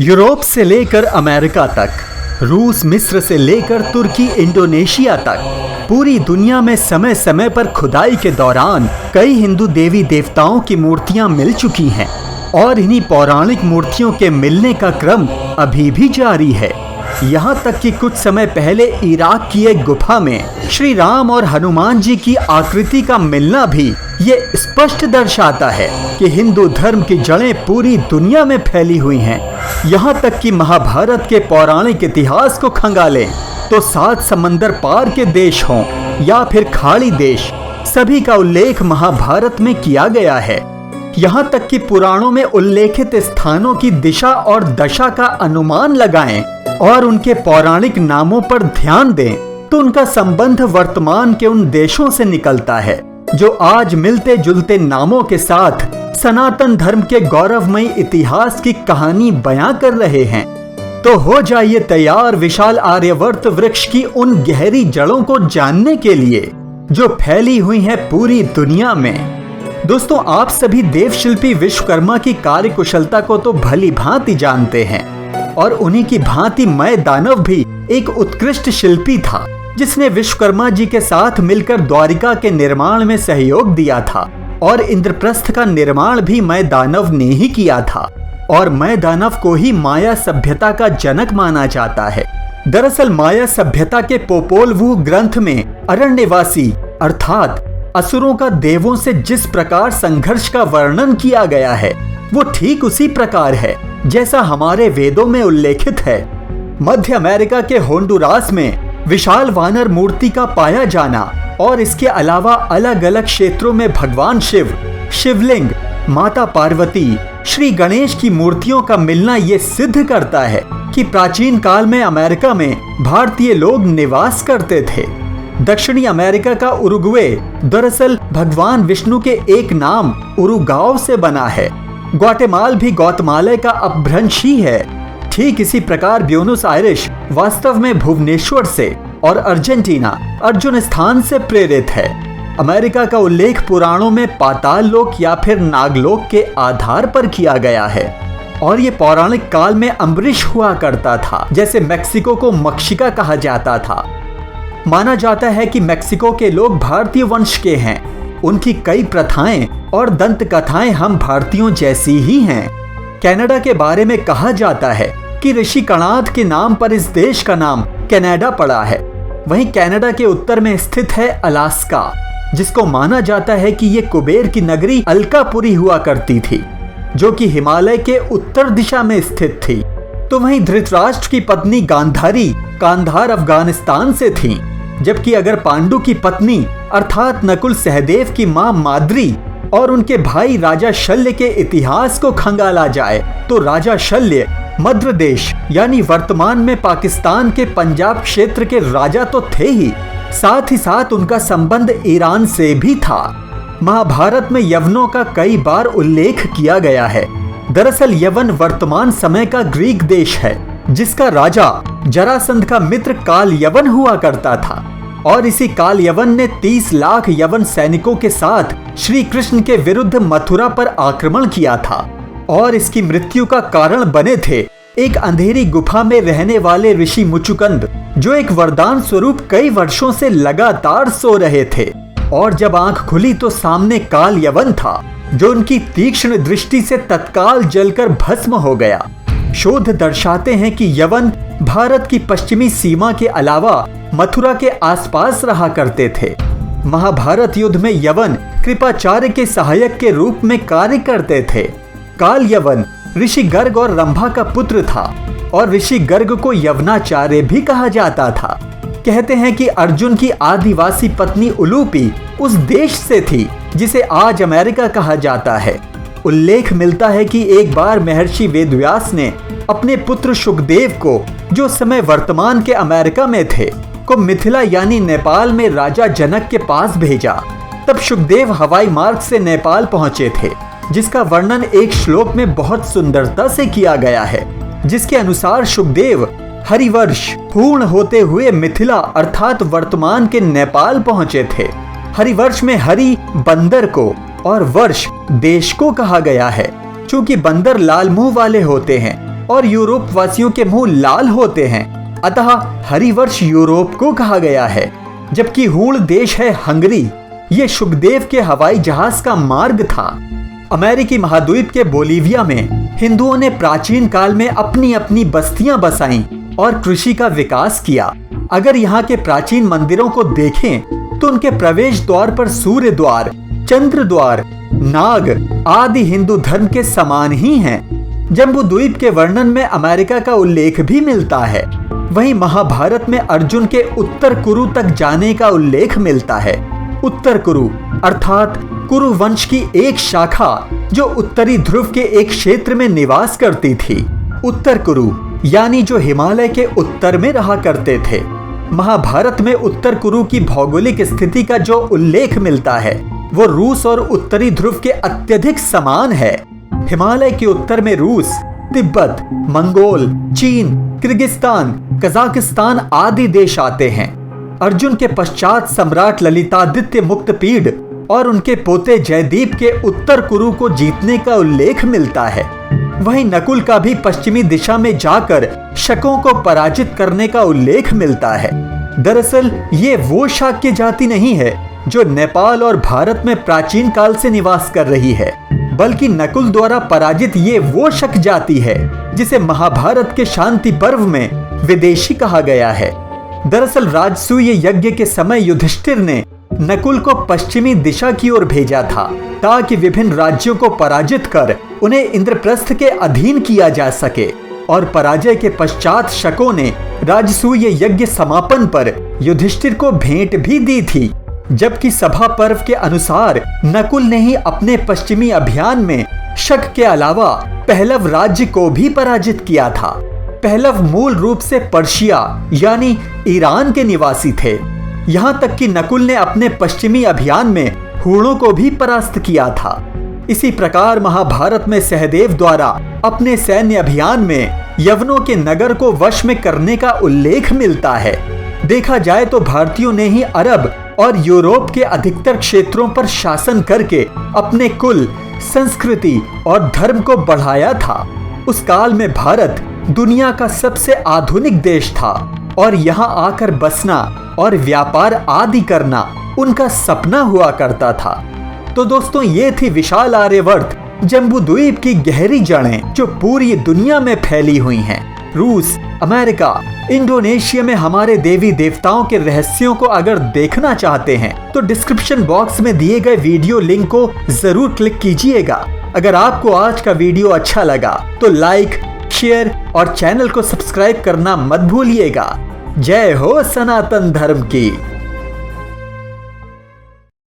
Europe से लेकर America तक, रूस मिस्र से लेकर तुर्की इंडोनेशिया तक, पूरी दुनिया में समय समय पर खुदाई के दौरान कई हिंदू देवी देवताओं की मूर्तियां मिल चुकी हैं और इन्हीं पौराणिक मूर्तियों के मिलने का क्रम अभी भी जारी है। यहाँ तक कि कुछ समय पहले इराक की एक गुफा में श्री राम और हनुमान जी की आकृति का मिलना भी ये स्पष्ट दर्शाता है कि हिंदू धर्म की जड़ें पूरी दुनिया में फैली हुई हैं। यहाँ तक कि महाभारत के पौराणिक इतिहास को खंगालें तो 7 समंदर पार के देश हों या फिर खाड़ी देश, सभी का उल्लेख महाभारत में किया गया है। यहाँ तक कि पुराणों में उल्लेखित स्थानों की दिशा और दशा का अनुमान लगाएं और उनके पौराणिक नामों पर ध्यान दें तो उनका संबंध वर्तमान के उन देशों से निकलता है जो आज मिलते जुलते नामों के साथ सनातन धर्म के गौरवमयी इतिहास की कहानी बयां कर रहे हैं। तो हो जाइए तैयार विशाल आर्यवर्त वृक्ष की उन गहरी जड़ों को जानने के लिए जो फैली हुई हैं पूरी दुनिया में। दोस्तों, आप सभी देवशिल्पी विश्वकर्मा की कार्यकुशलता को तो भली भांति जानते हैं और उन्हीं की भांति मय दानव भी एक उत्कृष्ट शिल्पी था जिसने विश्वकर्मा जी के साथ मिलकर द्वारिका के निर्माण में सहयोग दिया था और इंद्रप्रस्थ का निर्माण भी मय दानव ने ही किया था और मय दानव को ही माया सभ्यता का जनक माना जाता है। दरअसल माया सभ्यता के पोपोल वुह ग्रंथ में अरण्यवासी अर्थात असुरों का देवों से जिस प्रकार संघर्ष का वर्णन किया गया है वो ठीक उसी प्रकार है जैसा हमारे वेदों में उल्लेखित है। मध्य अमेरिका के होंडुरास में विशाल वानर मूर्ति का पाया जाना और इसके अलावा अलग अलग क्षेत्रों में भगवान शिव, शिवलिंग, माता पार्वती, श्री गणेश की मूर्तियों का मिलना ये सिद्ध करता है कि प्राचीन काल में अमेरिका में भारतीय लोग निवास करते थे। दक्षिणी अमेरिका का उरुग्वे दरअसल भगवान विष्णु के एक नाम उरुगाव से बना है। ग्वाटेमाल भी गौतमालय का अपभ्रंश ही है। ठीक इसी प्रकार ब्यूनस आयरिश वास्तव में भुवनेश्वर से और अर्जेंटीना अर्जुन स्थान से प्रेरित है। अमेरिका का उल्लेख पुराणों में पाताल लोक या फिर नागलोक के आधार पर किया गया है और ये पौराणिक काल में अम्बरीश हुआ करता था। जैसे मैक्सिको को मक्षिका कहा जाता था। माना जाता है कि मैक्सिको के लोग भारतीय वंश के हैं। उनकी कई प्रथाएं और दंत कथाएं हम भारतीयों जैसी ही हैं। कनाडा के बारे में कहा जाता है कि ऋषि कणाद के नाम पर इस देश का नाम कनाडा पड़ा है। वहीं कनाडा के उत्तर में स्थित है अलास्का, जिसको माना जाता है कि ये कुबेर की नगरी अलकापुरी हुआ करती थी जो कि हिमालय के उत्तर दिशा में स्थित थी। तो वहीं धृतराष्ट्र की पत्नी गांधारी कांधार अफगानिस्तान से थी, जबकि अगर पांडु की पत्नी अर्थात नकुल सहदेव की मां माद्री और उनके भाई राजा शल्य के इतिहास को खंगाला जाए तो राजा शल्य मध्य देश यानी वर्तमान में पाकिस्तान के पंजाब क्षेत्र के राजा तो थे ही साथ उनका संबंध ईरान से भी था। महाभारत में यवनों का कई बार उल्लेख किया गया है। दरअसल यवन वर्तमान समय का ग्रीक देश है जिसका राजा जरासंध का मित्र काल यवन हुआ करता था और इसी काल यवन ने 30 लाख यवन सैनिकों के साथ श्री कृष्ण के विरुद्ध मथुरा पर आक्रमण किया था और इसकी मृत्यु का कारण बने थे एक अंधेरी गुफा में रहने वाले ऋषि मुचुकुंद, जो एक वरदान स्वरूप कई वर्षों से लगातार सो रहे थे और जब आंख खुली तो सामने काल यवन था जो उनकी तीक्ष्ण दृष्टि से तत्काल जलकर भस्म हो गया। शोध दर्शाते हैं कि यवन भारत की पश्चिमी सीमा के अलावा मथुरा के आसपास रहा करते थे। महाभारत युद्ध में यवन कृपाचार्य के सहायक के रूप में कार्य करते थे। काल यवन ऋषि गर्ग और रंभा का पुत्र था और ऋषि गर्ग को यवनाचार्य भी कहा जाता था। कहते हैं कि अर्जुन की आदिवासी पत्नी उलूपी उस देश से थी जिसे आज अमेरिका कहा जाता है। उल्लेख मिलता है कि एक बार महर्षि वेदव्यास ने अपने पुत्र शुकदेव को, जो समय वर्तमान के अमेरिका में थे, को मिथिला यानी नेपाल में राजा जनक के पास भेजा। तब शुकदेव हवाई मार्ग से नेपाल पहुंचे थे, जिसका वर्णन एक श्लोक में बहुत सुंदरता से किया गया है, जिसके अनुसार शुकदेव हरिवर्ष पूर्ण होते हुए मिथिला अर्थात वर्तमान के नेपाल पहुंचे थे। हरिवर्ष में हरि बंदर को और वर्ष देश को कहा गया है, चूंकि बंदर लाल मुंह वाले होते हैं और यूरोप वासियों के मुंह लाल होते हैं। अतः हरिवर्ष यूरोप को कहा गया है, जबकि हूण देश है हंगरी। ये शुकदेव के हवाई जहाज का मार्ग था। अमेरिकी महाद्वीप के बोलीविया में हिंदुओं ने प्राचीन काल में अपनी अपनी बस्तियां बसाईं और कृषि का विकास किया। अगर यहाँ के प्राचीन मंदिरों को देखें तो उनके प्रवेश द्वार पर सूर्य द्वार, चंद्र द्वार, नाग आदि हिंदू धर्म के समान ही हैं। जम्बूद्वीप के वर्णन में अमेरिका का उल्लेख भी मिलता है। वहीं महाभारत में अर्जुन के उत्तर कुरु तक जाने का उल्लेख मिलता है। उत्तर कुरु अर्थात कुरु वंश की एक शाखा जो उत्तरी ध्रुव के एक क्षेत्र में निवास करती थी। उत्तर कुरु यानी जो हिमालय के उत्तर में रहा करते थे। महाभारत में उत्तर कुरु की भौगोलिक स्थिति का जो उल्लेख मिलता है वो रूस और उत्तरी ध्रुव के अत्यधिक समान है। हिमालय के उत्तर में रूस, तिब्बत, मंगोल, चीन, किर्गिस्तान, कजाकिस्तान आदि देश आते हैं। अर्जुन के पश्चात सम्राट ललितादित्य मुक्तपीड और उनके पोते जयदीप के उत्तर कुरु को जीतने का उल्लेख मिलता है। वहीं नकुल का भी पश्चिमी दिशा में जाकर शकों को पराजित करने का उल्लेख मिलता है। दरअसल ये वो शाक्य जाति नहीं है जो नेपाल और भारत में प्राचीन काल से निवास कर रही है, बल्कि नकुल द्वारा पराजित ये वो शक जाति है जिसे महाभारत के शांति पर्व में विदेशी कहा गया है। दरअसल राजसूय यज्ञ के समय युधिष्ठिर ने नकुल को पश्चिमी दिशा की ओर भेजा था ताकि विभिन्न राज्यों को पराजित कर उन्हें इंद्रप्रस्थ के अधीन किया जा सके। और पराजय के पश्चात शकों ने राजसूय यज्ञ समापन पर युधिष्ठिर को भेंट भी दी थी। जबकि सभा पर्व के अनुसार नकुल ने ही अपने पश्चिमी अभियान में शक के अलावा पहलव राज्य को भी पराजित किया था। पहलव मूल रूप से पर्शिया यानी ईरान के निवासी थे। यहाँ तक कि नकुल ने अपने पश्चिमी अभियान में हूणों को भी परास्त किया था। इसी प्रकार महाभारत में सहदेव द्वारा अपने सैन्य अभियान में यवनों के नगर को वश में करने का उल्लेख मिलता है। देखा जाए तो भारतीयों ने ही अरब और यूरोप के अधिकतर क्षेत्रों पर शासन करके अपने कुल, संस्कृति और धर्म को बढ़ाया था। उस काल में भारत दुनिया का सबसे आधुनिक देश था और यहाँ आकर बसना और व्यापार आदि करना उनका सपना हुआ करता था। तो दोस्तों ये थी विशाल आर्यवर्त जम्बूद्वीप की गहरी जड़ें जो पूरी दुनिया में फैली हुई हैं। रूस, अमेरिका, इंडोनेशिया में हमारे देवी देवताओं के रहस्यों को अगर देखना चाहते हैं तो डिस्क्रिप्शन बॉक्स में दिए गए वीडियो लिंक को जरूर क्लिक कीजिएगा। अगर आपको आज का वीडियो अच्छा लगा तो लाइक, शेयर और चैनल को सब्सक्राइब करना मत भूलिएगा। जय हो सनातन धर्म की।